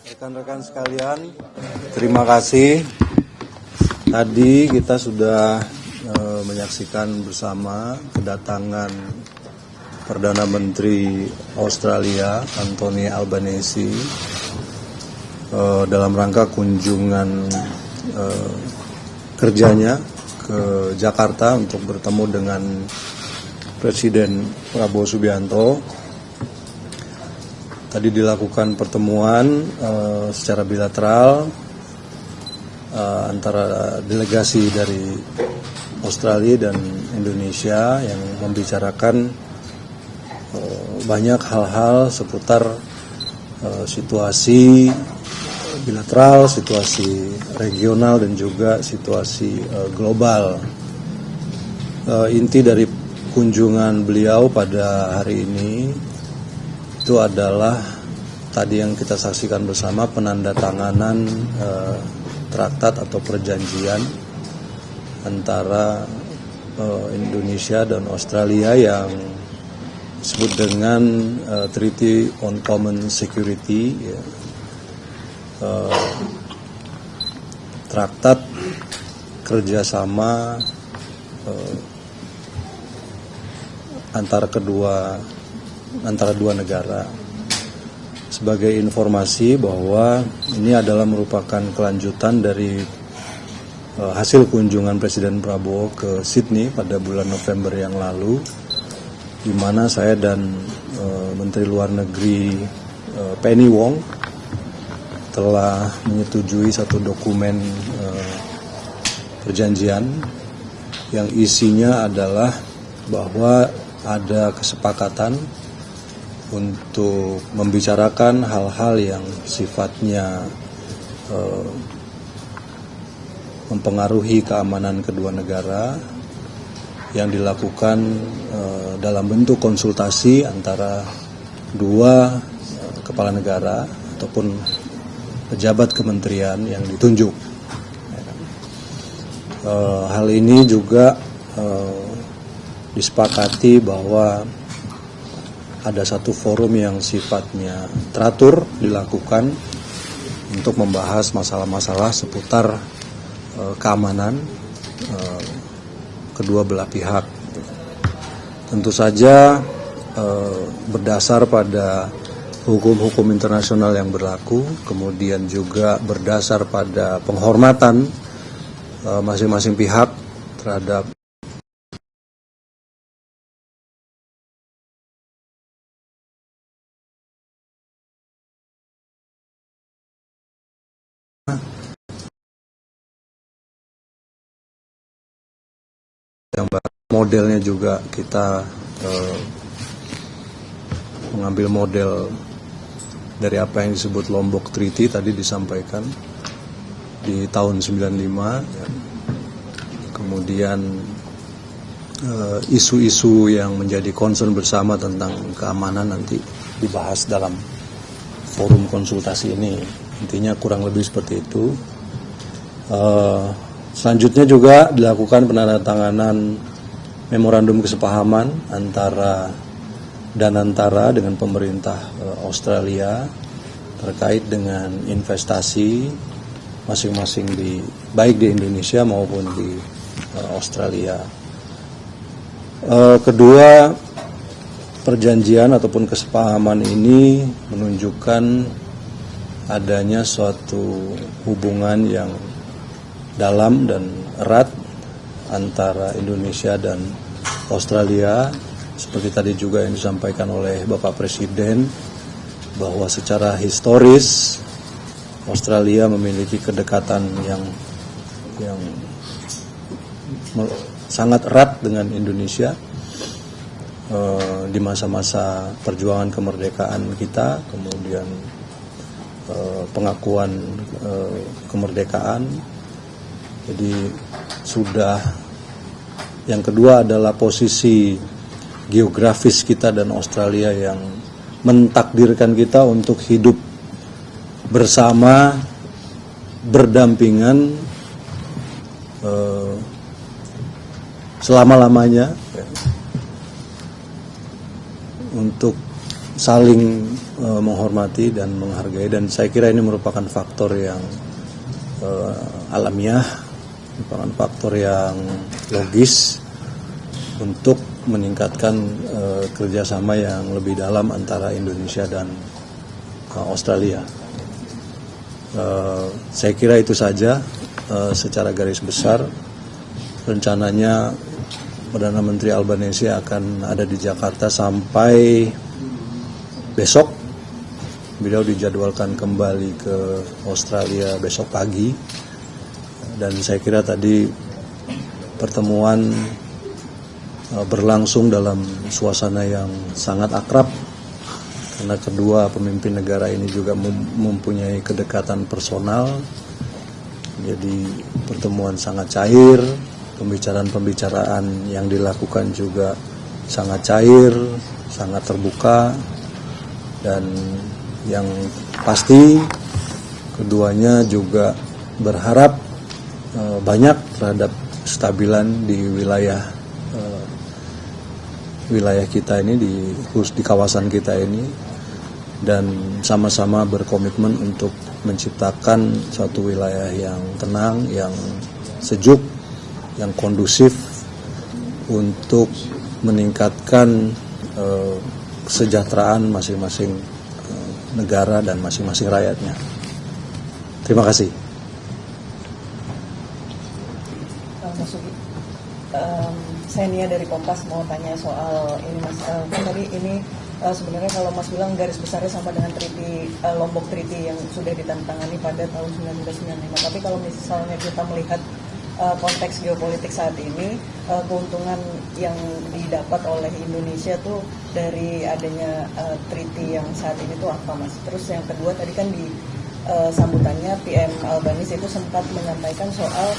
Rekan-rekan sekalian, terima kasih. Tadi kita sudah menyaksikan bersama kedatangan Perdana Menteri Australia Anthony Albanese dalam rangka kunjungan kerjanya ke Jakarta untuk bertemu dengan Presiden Prabowo Subianto. Tadi dilakukan pertemuan secara bilateral antara delegasi dari Australia dan Indonesia yang membicarakan banyak hal-hal seputar situasi bilateral, situasi regional dan juga situasi global. Inti dari kunjungan beliau pada hari ini itu adalah tadi yang kita saksikan bersama, penandatanganan traktat atau perjanjian antara Indonesia dan Australia yang disebut dengan Treaty on Common Security, ya. Traktat kerjasama antara dua negara. Sebagai informasi bahwa ini adalah merupakan kelanjutan dari hasil kunjungan Presiden Prabowo ke Sydney pada bulan November yang lalu, di mana saya dan Menteri Luar Negeri Penny Wong telah menyetujui satu dokumen perjanjian yang isinya adalah bahwa ada kesepakatan untuk membicarakan hal-hal yang sifatnya mempengaruhi keamanan kedua negara yang dilakukan dalam bentuk konsultasi antara dua kepala negara ataupun pejabat kementerian yang ditunjuk. Hal ini juga disepakati bahwa ada satu forum yang sifatnya teratur dilakukan untuk membahas masalah-masalah seputar keamanan kedua belah pihak. Tentu saja berdasar pada hukum-hukum internasional yang berlaku, kemudian juga berdasar pada penghormatan masing-masing pihak terhadap yang modelnya juga kita mengambil model dari apa yang disebut Lombok Treaty tadi disampaikan di tahun 95, ya. Kemudian isu-isu yang menjadi concern bersama tentang keamanan nanti dibahas dalam forum konsultasi ini. Intinya kurang lebih seperti itu. Selanjutnya juga dilakukan penandatanganan memorandum kesepahaman antara dengan pemerintah Australia terkait dengan investasi masing-masing baik di Indonesia maupun di Australia. Kedua perjanjian ataupun kesepahaman ini menunjukkan adanya suatu hubungan yang dalam dan erat antara Indonesia dan Australia, seperti tadi juga yang disampaikan oleh Bapak Presiden, bahwa secara historis Australia memiliki kedekatan yang sangat erat dengan Indonesia di masa-masa perjuangan kemerdekaan kita, kemudian pengakuan kemerdekaan. Jadi sudah, yang kedua adalah posisi geografis kita dan Australia yang mentakdirkan kita untuk hidup bersama, berdampingan selama-lamanya, untuk saling menghormati dan menghargai, dan saya kira ini merupakan faktor yang alamiah, merupakan faktor yang logis untuk meningkatkan kerjasama yang lebih dalam antara Indonesia dan Australia. Saya kira itu saja secara garis besar. Rencananya Perdana Menteri Albanese akan ada di Jakarta sampai besok. Beliau dijadwalkan kembali ke Australia besok pagi, dan saya kira tadi pertemuan berlangsung dalam suasana yang sangat akrab, karena kedua pemimpin negara ini juga mempunyai kedekatan personal. Jadi pertemuan sangat cair, pembicaraan-pembicaraan yang dilakukan juga sangat cair, sangat terbuka, dan yang pasti keduanya juga berharap banyak terhadap kestabilan di wilayah kita ini, di kawasan kita ini, dan sama-sama berkomitmen untuk menciptakan suatu wilayah yang tenang, yang sejuk, yang kondusif untuk meningkatkan kesejahteraan masing-masing negara dan masing-masing rakyatnya. Terima kasih. Mas Ugi, saya Nia dari Kompas mau tanya soal ini Mas. Kan tadi ini sebenarnya kalau Mas bilang garis besarnya sama dengan Lombok Treaty yang sudah ditandatangani pada tahun 1995. Tapi kalau misalnya kita melihat konteks geopolitik saat ini, keuntungan yang didapat oleh Indonesia tuh dari adanya treaty yang saat ini tuh apa, Mas? Terus yang kedua tadi kan di sambutannya PM Albanese itu sempat menyampaikan soal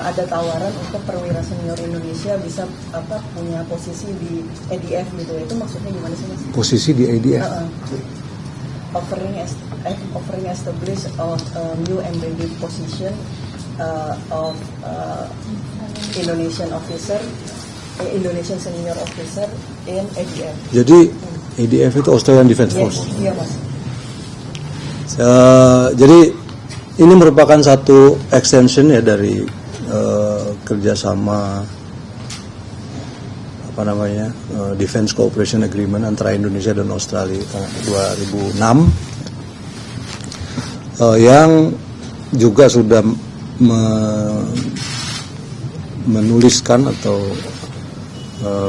ada tawaran untuk perwira senior Indonesia bisa punya posisi di ADF gitu. Itu maksudnya gimana sih, Mas? Posisi di ADF? Offering establish of new embedded position of Indonesian senior officer in ADF. Jadi ADF itu Australian Defence Force. Iya, Mas. Jadi ini merupakan satu extension ya dari kerjasama Defense Cooperation Agreement antara Indonesia dan Australia tahun 2006, yang juga sudah menuliskan atau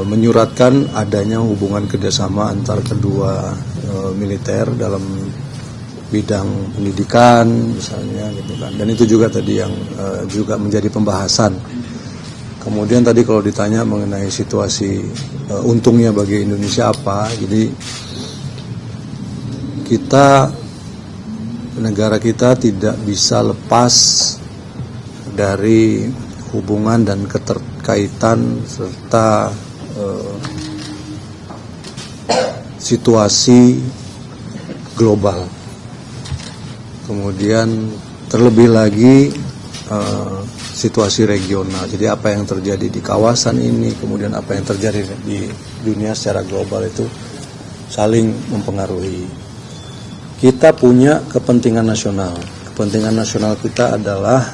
menyuratkan adanya hubungan kerjasama antar kedua militer dalam bidang pendidikan misalnya gitu kan, dan itu juga tadi yang juga menjadi pembahasan. Kemudian tadi kalau ditanya mengenai situasi untungnya bagi Indonesia apa, jadi negara kita tidak bisa lepas dari hubungan dan keterkaitan serta situasi global. Kemudian terlebih lagi situasi regional. Jadi apa yang terjadi di kawasan ini, kemudian apa yang terjadi di dunia secara global itu saling mempengaruhi. Kita punya kepentingan nasional. Kepentingan nasional kita adalah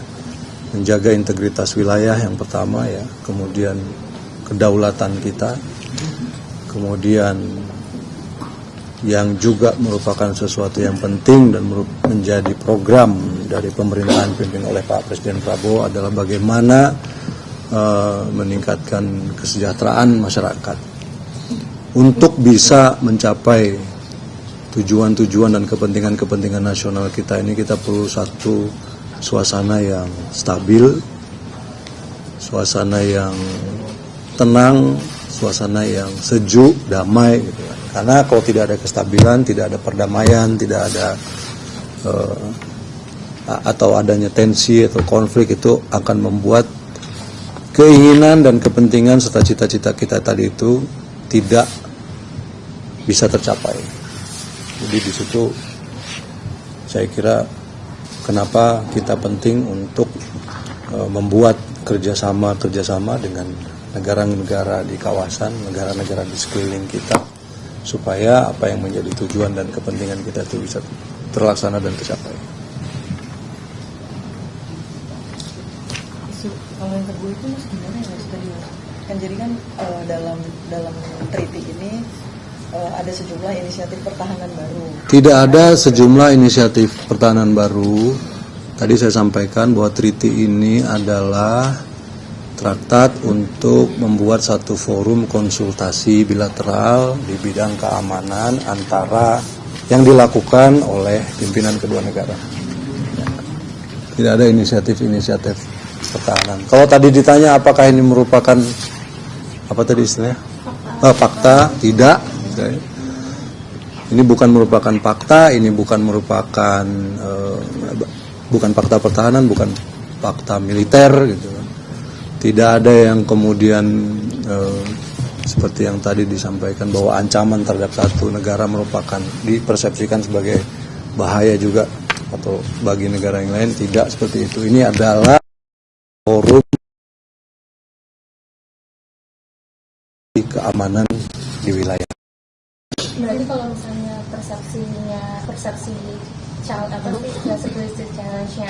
menjaga integritas wilayah yang pertama ya, kemudian kedaulatan kita, kemudian yang juga merupakan sesuatu yang penting dan menjadi program dari pemerintahan dipimpin oleh Pak Presiden Prabowo adalah bagaimana meningkatkan kesejahteraan masyarakat. Untuk bisa mencapai tujuan-tujuan dan kepentingan-kepentingan nasional kita ini, kita perlu satu suasana yang stabil, suasana yang tenang, suasana yang sejuk, damai gitu kan. Karena kalau tidak ada kestabilan, tidak ada perdamaian, tidak ada atau adanya tensi atau konflik, itu akan membuat keinginan dan kepentingan serta cita-cita kita tadi itu tidak bisa tercapai. Jadi di situ saya kira kenapa kita penting untuk membuat kerjasama dengan negara-negara di kawasan, negara-negara di sekeliling kita, supaya apa yang menjadi tujuan dan kepentingan kita itu bisa terlaksana dan tercapai. Kalau yang kedua itu Mas gimana ya Mas tadi Mas? Kan jadi kan dalam treaty ini ada sejumlah inisiatif pertahanan baru. Tidak ada sejumlah inisiatif pertahanan baru. Tadi saya sampaikan bahwa treaty ini adalah traktat untuk membuat satu forum konsultasi bilateral di bidang keamanan antara yang dilakukan oleh pimpinan kedua negara. Tidak ada inisiatif-inisiatif pertahanan. Kalau tadi ditanya apakah ini merupakan apa tadi istilahnya? Fakta, tidak. Ini bukan merupakan fakta, ini bukan merupakan bukan fakta pertahanan, bukan fakta militer gitu. Tidak ada yang kemudian seperti yang tadi disampaikan bahwa ancaman terhadap satu negara merupakan dipersepsikan sebagai bahaya juga atau bagi negara yang lain, tidak seperti itu. Ini adalah forum keamanan di wilayah. Berarti kalau misalnya persepsi security challenge-nya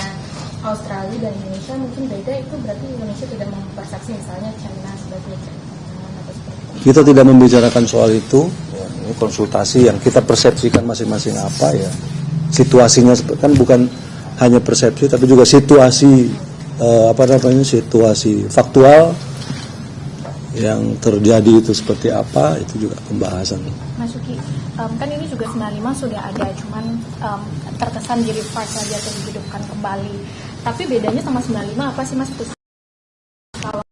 Australia dan Indonesia mungkin beda, itu berarti Indonesia tidak mempersepsi misalnya China sebagai ancaman atau seperti itu. Kita tidak membicarakan soal itu, ya, ini konsultasi yang kita persepsikan masing-masing apa ya. Situasinya kan bukan hanya persepsi tapi juga situasi situasi faktual yang terjadi itu seperti apa, itu juga pembahasan. Mas Yuki, kan ini juga 95 sudah ada, cuman terkesan jadi part lagi atau dihidupkan kembali. Tapi bedanya sama 95 apa sih Mas? Kalau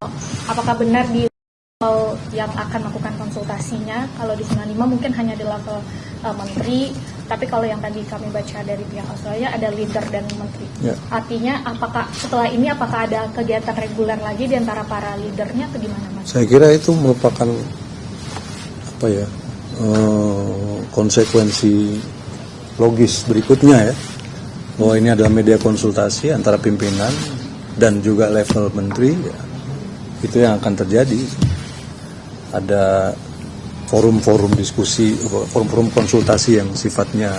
apakah benar di level yang akan melakukan konsultasinya, kalau di 95 mungkin hanya di level menteri, tapi kalau yang tadi kami baca dari pihak Australia ada leader dan menteri. Ya. Artinya apakah setelah ini apakah ada kegiatan reguler lagi di antara para leadernya atau gimana Mas? Saya kira itu merupakan konsekuensi logis berikutnya ya, bahwa ini adalah media konsultasi antara pimpinan dan juga level menteri ya, itu yang akan terjadi. Ada forum-forum diskusi, forum-forum konsultasi yang sifatnya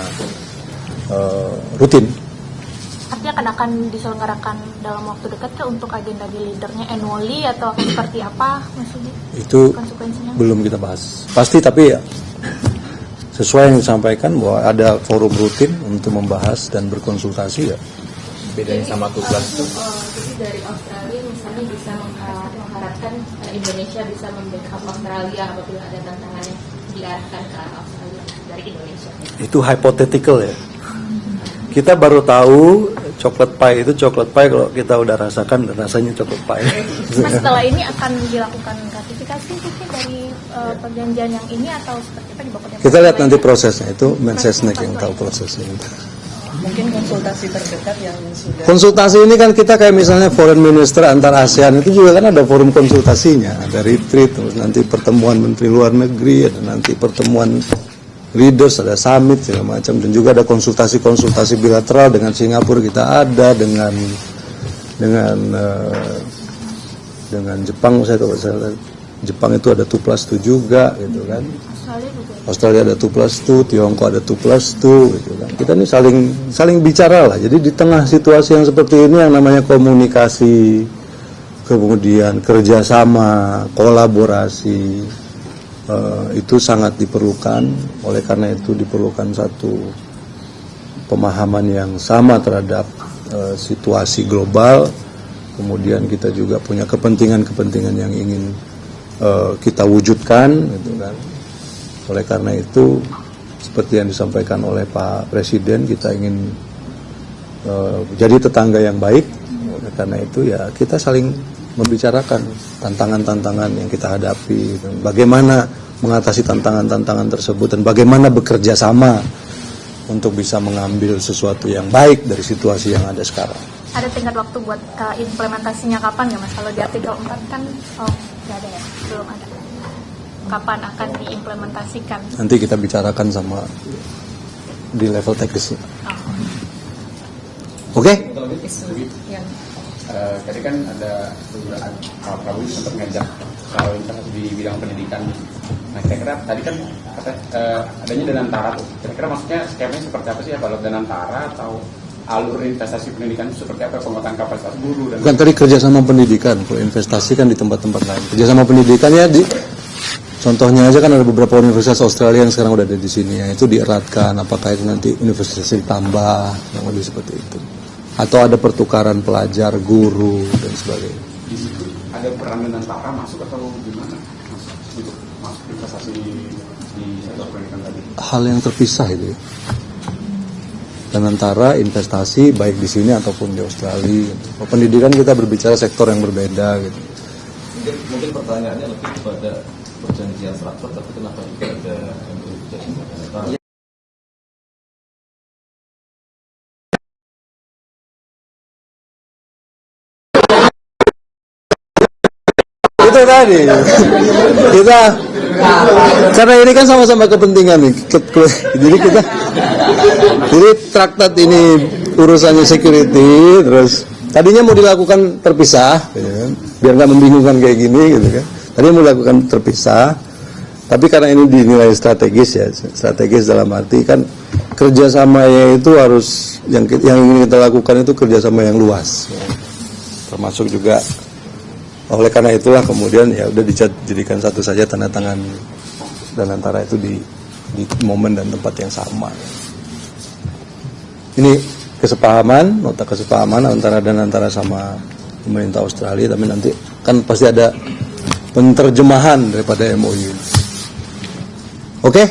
rutin. Artinya akan diselenggarakan dalam waktu dekat ke untuk agenda di leadernya annually atau seperti apa maksudnya? Itu belum kita bahas. Pasti, tapi ya sesuai yang disampaikan bahwa ada forum rutin untuk membahas dan berkonsultasi ya. Bedanya sama tugas itu. Jadi dari Australia misalnya bisa mengharapkan Indonesia bisa membackup Australia apabila ada tantangan yang diarahkan ke Australia dari Indonesia. Itu hypothetical ya. Kita baru tahu coklat pie itu coklat pie kalau kita udah rasakan dan rasanya coklat pie. Mas, setelah ini akan dilakukan ratifikasi mungkin dari perjanjian yang ini atau seperti apa di bawah? Kita lihat nanti prosesnya, itu Mensesnek yang tahu prosesnya. Mungkin konsultasi terdekat yang sudah. Konsultasi ini kan kita kayak misalnya foreign minister antar ASEAN itu juga kan ada forum konsultasinya, ada retreat, terus nanti pertemuan menteri luar negeri, ada nanti pertemuan leaders, ada summit segala macam, dan juga ada konsultasi bilateral dengan Singapura, kita ada dengan Jepang, Jepang itu ada 2+2 juga gitu kan. Australia ada 2+2, Tiongkok ada 2+2 gitu kan. Kita ini saling bicara lah. Jadi di tengah situasi yang seperti ini yang namanya komunikasi, kemudian kerjasama, kolaborasi, itu sangat diperlukan. Oleh karena itu diperlukan satu pemahaman yang sama terhadap situasi global. Kemudian kita juga punya kepentingan-kepentingan yang ingin kita wujudkan gitu kan. Oleh karena itu seperti yang disampaikan oleh Pak Presiden, kita ingin jadi tetangga yang baik. Oleh karena itu ya kita saling membicarakan tantangan-tantangan yang kita hadapi, bagaimana mengatasi tantangan-tantangan tersebut dan bagaimana bekerja sama untuk bisa mengambil sesuatu yang baik dari situasi yang ada sekarang. Ada tingkat waktu buat implementasinya kapan ya Mas? Kalau di artikel 4 kan nggak ada ya, belum ada. Kapan akan diimplementasikan? Nanti kita bicarakan sama di level teknisnya. Oke? Tadi kan ada Pak Prabowo sempat ngajak kalau investasi di bidang pendidikan. Nah, kira-kira tadi kan adanya Danantara tuh. Kira-kira maksudnya skemanya seperti apa sih ya, kalau Danantara atau alur investasi pendidikan itu seperti apa, penguatan kapasitas guru dan Bukan tadi kerjasama pendidikan, kalau investasi kan di tempat-tempat lain. Kerjasama pendidikan ya contohnya aja kan ada beberapa universitas Australia yang sekarang udah ada di sini, ya, itu dieratkan. Apakah itu nanti universitas ditambah, yang lebih seperti itu. Atau ada pertukaran pelajar, guru, dan sebagainya. di situ ada peran Danantara masuk atau gimana untuk masuk investasi di sektor pendidikan tadi? Hal yang terpisah itu ya. Dan antara investasi baik di sini ataupun di Australia. Pendidikan kita berbicara sektor yang berbeda gitu. Mungkin pertanyaannya lebih kepada perjanjian Frankfurt, tapi kenapa juga ada MOU perjanjian? Itu tadi kita karena ini kan sama-sama kepentingan nih, jadi traktat ini urusannya security, terus tadinya mau dilakukan terpisah, gitu kan, biar nggak membingungkan kayak gini, gitu kan. Tadinya mau dilakukan terpisah, tapi karena ini dinilai strategis ya, strategis dalam arti kan kerjasamanya itu harus yang ingin kita lakukan itu kerjasama yang luas, ya. Termasuk juga. Oleh karena itulah kemudian ya udah dijadikan satu saja tanda tangan Danantara itu di momen dan tempat yang sama. Ini kesepahaman, nota kesepahaman antara Danantara sama pemerintah Australia, tapi nanti kan pasti ada penerjemahan daripada MOU. Oke?